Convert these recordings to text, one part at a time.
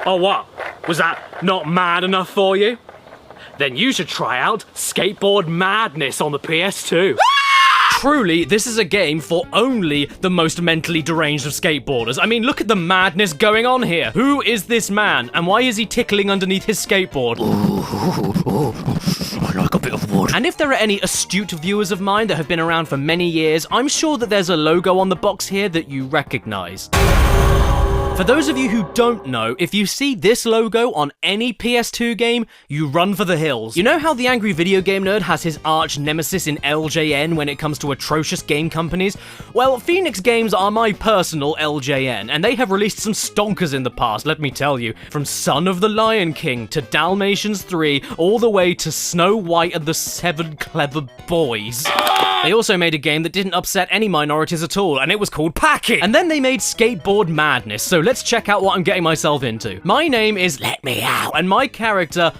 Oh, what? Was that not mad enough for you? Then you should try out Skateboard Madness on the PS2. Truly, this is a game for only the most mentally deranged of skateboarders. I mean, look at the madness going on here. Who is this man, and why is he tickling underneath his skateboard? I like a bit of wood. And if there are any astute viewers of mine that have been around for many years, I'm sure that there's a logo on the box here that you recognize. For those of you who don't know, if you see this logo on any PS2 game, you run for the hills. You know how the Angry Video Game Nerd has his arch nemesis in LJN when it comes to atrocious game companies? Well, Phoenix Games are my personal LJN, and they have released some stonkers in the past, let me tell you. From Son of the Lion King to Dalmatians 3, all the way to Snow White and the Seven Clever Boys. They also made a game that didn't upset any minorities at all, and it was called Packing. And then they made Skateboard Madness, so let's check out what I'm getting myself into. My name is Let Me Out, and my character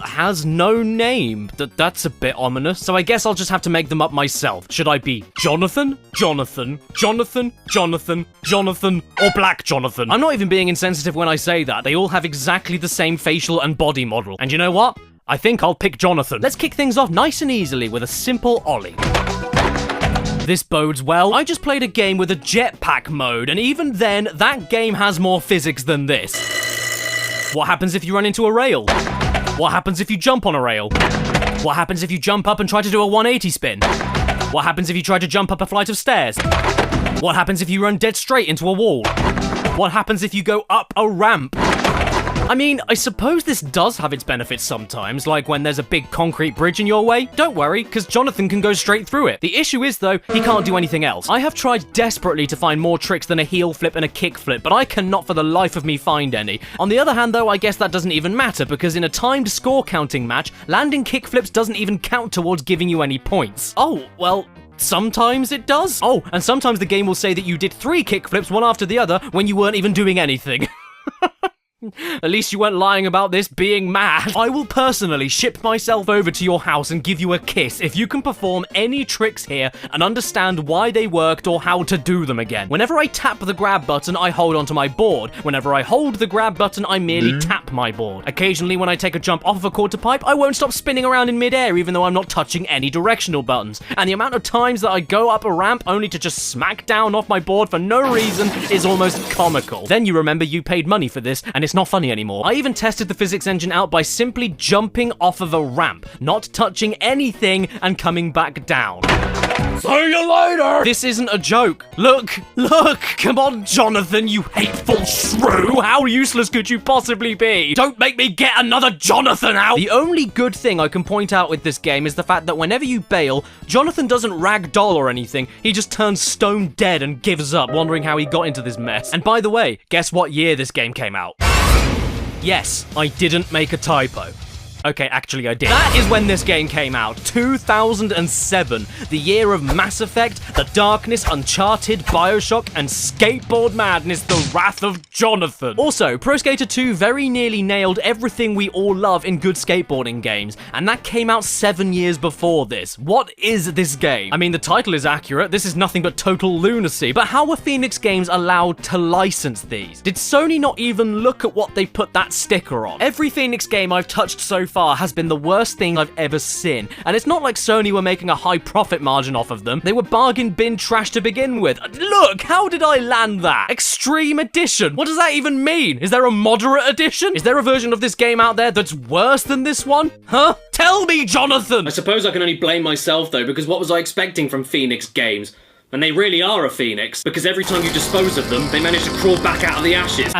has no name. That's a bit ominous, so I guess I'll just have to make them up myself. Should I be Jonathan, Jonathan, Jonathan, Jonathan, Jonathan, or Black Jonathan? I'm not even being insensitive when I say that. They all have exactly the same facial and body model. And you know what? I think I'll pick Jonathan. Let's kick things off nice and easily with a simple ollie. This bodes well. I just played a game with a jetpack mode, and even then, that game has more physics than this. What happens if you run into a rail? What happens if you jump on a rail? What happens if you jump up and try to do a 180 spin? What happens if you try to jump up a flight of stairs? What happens if you run dead straight into a wall? What happens if you go up a ramp? I mean, I suppose this does have its benefits sometimes, like when there's a big concrete bridge in your way. Don't worry, because Jonathan can go straight through it. The issue is, though, he can't do anything else. I have tried desperately to find more tricks than a heel flip and a kick flip, but I cannot for the life of me find any. On the other hand, though, I guess that doesn't even matter, because in a timed score counting match, landing kick flips doesn't even count towards giving you any points. Oh, well, sometimes it does. Oh, and sometimes the game will say that you did 3 kick flips one after the other when you weren't even doing anything. At least you weren't lying about this being mad. I will personally ship myself over to your house and give you a kiss if you can perform any tricks here and understand why they worked or how to do them again. Whenever I tap the grab button, I hold onto my board. Whenever I hold the grab button, I merely tap my board. Occasionally, when I take a jump off of a quarter pipe, I won't stop spinning around in midair even though I'm not touching any directional buttons. And the amount of times that I go up a ramp only to just smack down off my board for no reason is almost comical. Then you remember you paid money for this, and it's not funny anymore. I even tested the physics engine out by simply jumping off of a ramp, not touching anything, and coming back down. See you later! This isn't a joke. Look! Come on, Jonathan, you hateful shrew! How useless could you possibly be? Don't make me get another Jonathan out! The only good thing I can point out with this game is the fact that whenever you bail, Jonathan doesn't ragdoll or anything. He just turns stone dead and gives up, wondering how he got into this mess. And by the way, guess what year this game came out? Yes, I didn't make a typo. Okay, actually I did. That is when this game came out, 2007, the year of Mass Effect, The Darkness, Uncharted, Bioshock, and Skateboard Madness, The Wrath of Jonathan. Also, Pro Skater 2 very nearly nailed everything we all love in good skateboarding games, and that came out 7 years before this. What is this game? I mean, the title is accurate, this is nothing but total lunacy, but how were Phoenix Games allowed to license these? Did Sony not even look at what they put that sticker on? Every Phoenix game I've touched so far has been the worst thing I've ever seen. And it's not like Sony were making a high profit margin off of them. They were bargain bin trash to begin with. Look, how did I land that? Extreme Edition. What does that even mean? Is there a moderate edition? Is there a version of this game out there that's worse than this one? Huh? Tell me, Jonathan! I suppose I can only blame myself though, because what was I expecting from Phoenix Games? And they really are a phoenix, because every time you dispose of them, they manage to crawl back out of the ashes.